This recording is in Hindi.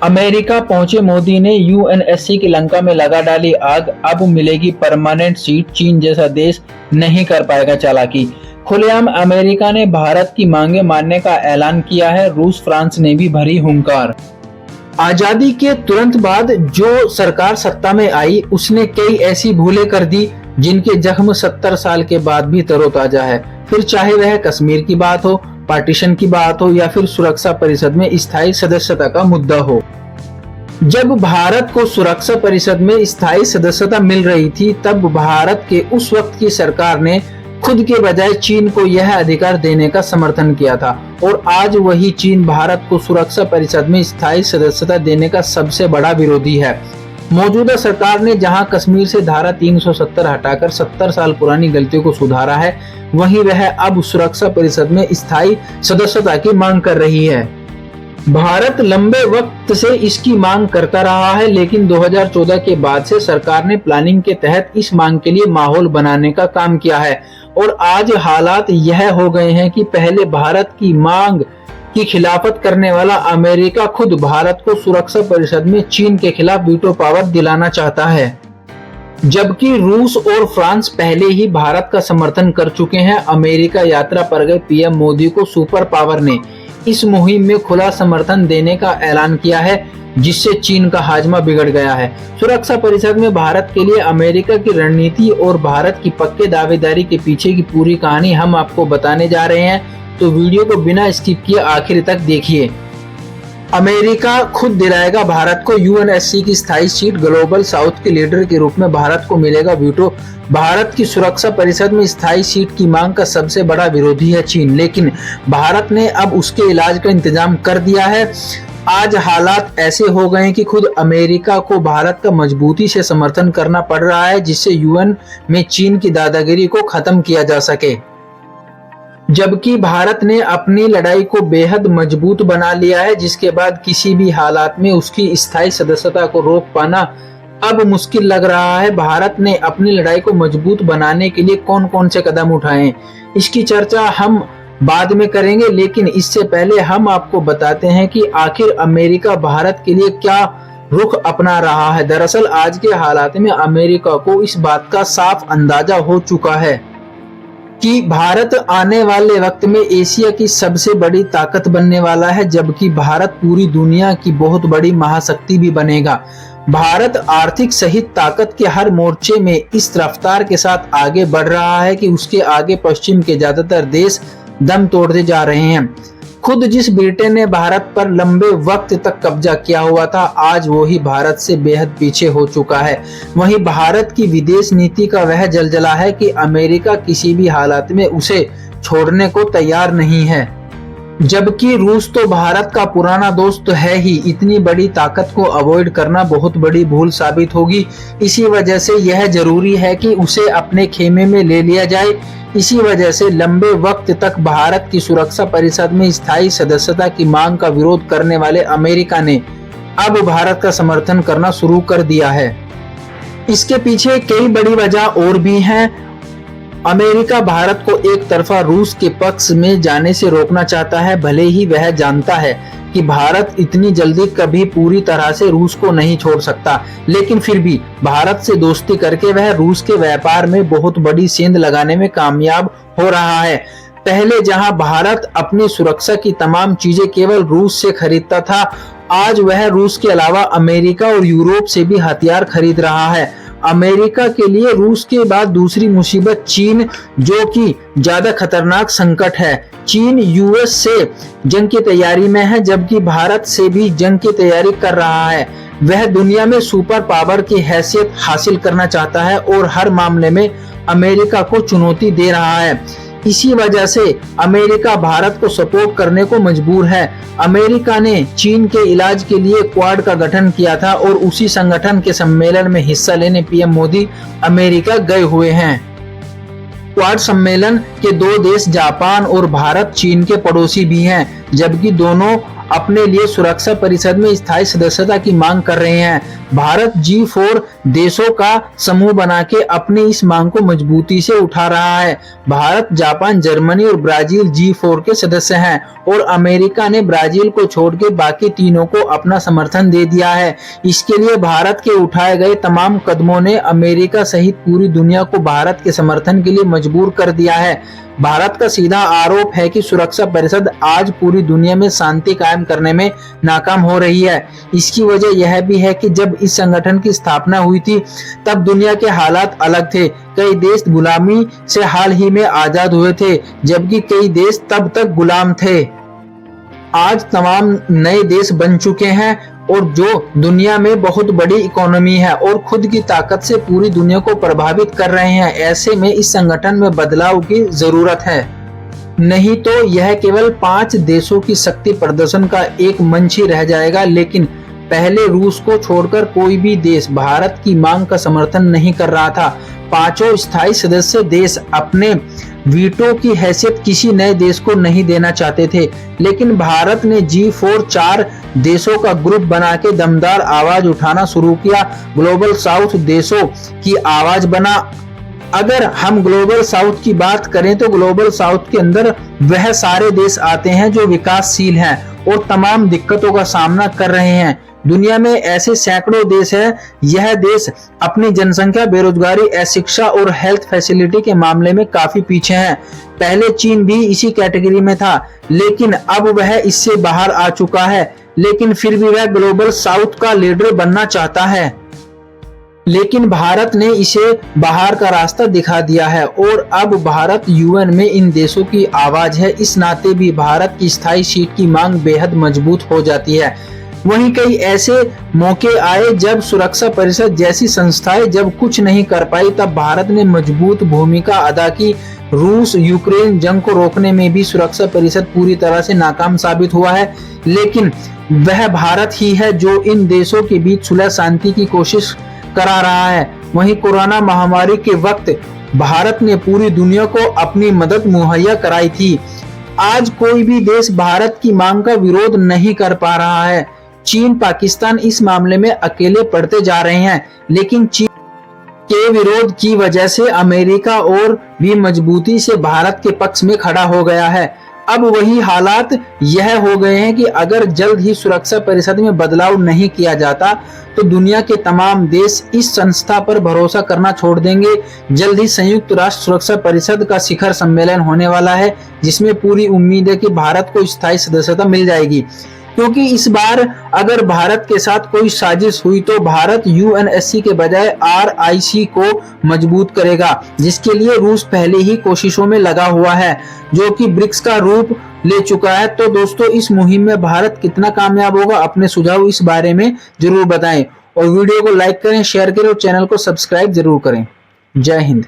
अमेरिका पहुंचे मोदी ने यूएनएससी की लंका में लगा डाली आग। अब मिलेगी परमानेंट सीट, चीन जैसा देश नहीं कर पाएगा चालाकी। खुलेआम अमेरिका ने भारत की मांगे मानने का ऐलान किया है। रूस फ्रांस ने भी भरी हुंकार। आजादी के तुरंत बाद जो सरकार सत्ता में आई उसने कई ऐसी भूलें कर दी जिनके जख्म 70 साल के बाद भी तरोताजा है। फिर चाहे वह कश्मीर की बात हो, पार्टीशन की बात हो या फिर सुरक्षा परिषद में स्थायी सदस्यता का मुद्दा हो। जब भारत को सुरक्षा परिषद में स्थायी सदस्यता मिल रही थी तब भारत के उस वक्त की सरकार ने खुद के बजाय चीन को यह अधिकार देने का समर्थन किया था और आज वही चीन भारत को सुरक्षा परिषद में स्थायी सदस्यता देने का सबसे बड़ा विरोधी है। मौजूदा सरकार ने जहां कश्मीर से धारा 370 हटाकर 70 साल पुरानी गलतियों को सुधारा है, वहीं वह अब सुरक्षा परिषद में स्थायी सदस्यता की मांग कर रही है। भारत लंबे वक्त से इसकी मांग करता रहा है, लेकिन 2014 के बाद से सरकार ने प्लानिंग के तहत इस मांग के लिए माहौल बनाने का काम किया है और आज हालात यह हो गए हैं कि पहले भारत की मांग की खिलाफत करने वाला अमेरिका खुद भारत को सुरक्षा परिषद में चीन के खिलाफ वीटो पावर दिलाना चाहता है, जबकि रूस और फ्रांस पहले ही भारत का समर्थन कर चुके हैं। अमेरिका यात्रा पर गए पीएम मोदी को सुपर पावर ने इस मुहिम में खुला समर्थन देने का ऐलान किया है, जिससे चीन का हाजमा बिगड़ गया है। सुरक्षा परिषद में भारत के लिए अमेरिका की रणनीति और भारत की पक्के दावेदारी के पीछे की पूरी कहानी हम आपको बताने जा रहे हैं, तो वीडियो को बिना स्किप किए आखिर तक देखिए। अमेरिका खुद दिलाएगा भारत को यूएनएससी की स्थायी सीट। ग्लोबल साउथ के लीडर के रूप में भारत को मिलेगा वीटो। भारत की सुरक्षा परिषद में स्थायी सीट की मांग का सबसे बड़ा विरोधी है चीन, लेकिन भारत ने अब उसके इलाज का इंतजाम कर दिया है। आज हालात ऐसे हो गए हैं कि खुद अमेरिका को भारत का मजबूती से समर्थन करना पड़ रहा है, जिससे यूएन में चीन की दादागिरी को खत्म किया जा सके। जबकि भारत ने अपनी लड़ाई को बेहद मजबूत बना लिया है, जिसके बाद किसी भी हालात में उसकी स्थायी सदस्यता को रोक पाना अब मुश्किल लग रहा है। भारत ने अपनी लड़ाई को मजबूत बनाने के लिए कौन कौन से कदम उठाए, इसकी चर्चा हम बाद में करेंगे, लेकिन इससे पहले हम आपको बताते हैं कि आखिर अमेरिका भारत के लिए क्या रुख अपना रहा है। दरअसल आज के हालात में अमेरिका को इस बात का साफ अंदाजा हो चुका है कि भारत आने वाले वक्त में एशिया की सबसे बड़ी ताकत बनने वाला है, जबकि भारत पूरी दुनिया की बहुत बड़ी महाशक्ति भी बनेगा। भारत आर्थिक सहित ताकत के हर मोर्चे में इस रफ्तार के साथ आगे बढ़ रहा है कि उसके आगे पश्चिम के ज्यादातर देश दम तोड़ते जा रहे हैं। खुद जिस ब्रिटेन ने भारत पर लंबे वक्त तक कब्जा किया हुआ था, आज वो ही भारत से बेहद पीछे हो चुका है। वहीं भारत की विदेश नीति का वह जलजला है कि अमेरिका किसी भी हालात में उसे छोड़ने को तैयार नहीं है, जबकि रूस तो भारत का पुराना दोस्त है ही। इतनी बड़ी ताकत को अवॉइड करना बहुत बड़ी भूल साबित होगी। इसी वजह से यह जरूरी है कि उसे अपने खेमे में ले लिया जाए। इसी वजह से लंबे वक्त तक भारत की सुरक्षा परिषद में स्थायी सदस्यता की मांग का विरोध करने वाले अमेरिका ने अब भारत का समर्थन करना शुरू कर दिया है। इसके पीछे कई बड़ी वजह और भी हैं। अमेरिका भारत को एक तरफा रूस के पक्ष में जाने से रोकना चाहता है। भले ही वह जानता है कि भारत इतनी जल्दी कभी पूरी तरह से रूस को नहीं छोड़ सकता, लेकिन फिर भी भारत से दोस्ती करके वह रूस के व्यापार में बहुत बड़ी सेंध लगाने में कामयाब हो रहा है। पहले जहां भारत अपनी सुरक्षा की तमाम चीजें केवल रूस से खरीदता था, आज वह रूस के अलावा अमेरिका और यूरोप से भी हथियार खरीद रहा है। अमेरिका के लिए रूस के बाद दूसरी मुसीबत चीन, जो कि ज्यादा खतरनाक संकट है। चीन यूएस से जंग की तैयारी में है, जबकि भारत से भी जंग की तैयारी कर रहा है। वह दुनिया में सुपर पावर की हैसियत हासिल करना चाहता है और हर मामले में अमेरिका को चुनौती दे रहा है। इसी वजह से अमेरिका भारत को सपोर्ट करने को मजबूर है। अमेरिका ने चीन के इलाज के लिए क्वाड का गठन किया था और उसी संगठन के सम्मेलन में हिस्सा लेने पीएम मोदी अमेरिका गए हुए हैं। क्वाड सम्मेलन के दो देश जापान और भारत चीन के पड़ोसी भी हैं, जबकि दोनों अपने लिए सुरक्षा परिषद में स्थायी सदस्यता की मांग कर रहे हैं। भारत G4 देशों का समूह बना के अपनी इस मांग को मजबूती से उठा रहा है। भारत, जापान, जर्मनी और ब्राजील G4 के सदस्य हैं और अमेरिका ने ब्राजील को छोड़ के बाकी तीनों को अपना समर्थन दे दिया है। इसके लिए भारत के उठाए गए तमाम कदमों ने अमेरिका सहित पूरी दुनिया को भारत के समर्थन के लिए मजबूर कर दिया है। भारत का सीधा आरोप है कि सुरक्षा परिषद आज पूरी दुनिया में शांति कायम करने में नाकाम हो रही है। इसकी वजह यह भी है कि जब इस संगठन की स्थापना हुई थी तब दुनिया के हालात अलग थे। कई देश गुलामी से हाल ही में आजाद हुए थे, जबकि कई देश तब तक गुलाम थे। आज तमाम नए देश बन चुके हैं और जो दुनिया में बहुत बड़ी इकोनॉमी है और खुद की ताकत से पूरी दुनिया को प्रभावित कर रहे हैं। ऐसे में इस संगठन में बदलाव की जरूरत है, नहीं तो यह केवल 5 देशों की शक्ति प्रदर्शन का एक मंच ही रह जाएगा। लेकिन पहले रूस को छोड़कर कोई भी देश भारत की मांग का समर्थन नहीं कर रहा था। 5 स्थायी सदस्य देश अपने वीटो की हैसियत किसी नए देश को नहीं देना चाहते थे, लेकिन भारत ने G4 4 देशों का ग्रुप बना के दमदार आवाज उठाना शुरू किया। ग्लोबल साउथ देशों की आवाज बना। अगर हम ग्लोबल साउथ की बात करें तो ग्लोबल साउथ के अंदर वह सारे देश आते हैं जो विकासशील हैं और तमाम दिक्कतों का सामना कर रहे हैं। दुनिया में ऐसे सैकड़ों देश हैं। यह देश अपनी जनसंख्या, बेरोजगारी, अशिक्षा और हेल्थ फैसिलिटी के मामले में काफी पीछे हैं। पहले चीन भी इसी कैटेगरी में था, लेकिन अब वह इससे बाहर आ चुका है। लेकिन फिर भी वह ग्लोबल साउथ का लीडर बनना चाहता है। लेकिन भारत ने इसे बाहर का रास्ता दिखा दिया है और अब भारत UN में इन देशों की आवाज है। इस नाते भी भारत की स्थायी सीट की मांग बेहद मजबूत हो जाती है। वहीं कई ऐसे मौके आए जब सुरक्षा परिषद जैसी संस्थाएं जब कुछ नहीं कर पाई, तब भारत ने मजबूत भूमिका अदा की। रूस यूक्रेन जंग को रोकने में भी सुरक्षा परिषद पूरी तरह से नाकाम साबित हुआ है, लेकिन वह भारत ही है जो इन देशों के बीच सुलह शांति की कोशिश करा रहा है। वहीं कोरोना महामारी के वक्त भारत ने पूरी दुनिया को अपनी मदद मुहैया कराई थी। आज कोई भी देश भारत की मांग का विरोध नहीं कर पा रहा है। चीन, पाकिस्तान इस मामले में अकेले पड़ते जा रहे हैं, लेकिन चीन के विरोध की वजह से अमेरिका और भी मजबूती से भारत के पक्ष में खड़ा हो गया है। अब वही हालात यह हो गए हैं कि अगर जल्द ही सुरक्षा परिषद में बदलाव नहीं किया जाता तो दुनिया के तमाम देश इस संस्था पर भरोसा करना छोड़ देंगे। जल्द ही संयुक्त राष्ट्र सुरक्षा परिषद का शिखर सम्मेलन होने वाला है, जिसमें पूरी उम्मीद है कि भारत को स्थायी सदस्यता मिल जाएगी, क्योंकि इस बार अगर भारत के साथ कोई साजिश हुई तो भारत UNSC के बजाय RIC को मजबूत करेगा, जिसके लिए रूस पहले ही कोशिशों में लगा हुआ है, जो कि ब्रिक्स का रूप ले चुका है। तो दोस्तों, इस मुहिम में भारत कितना कामयाब होगा, अपने सुझाव इस बारे में जरूर बताएं और वीडियो को लाइक करें, शेयर करें और चैनल को सब्सक्राइब जरूर करें। जय हिंद।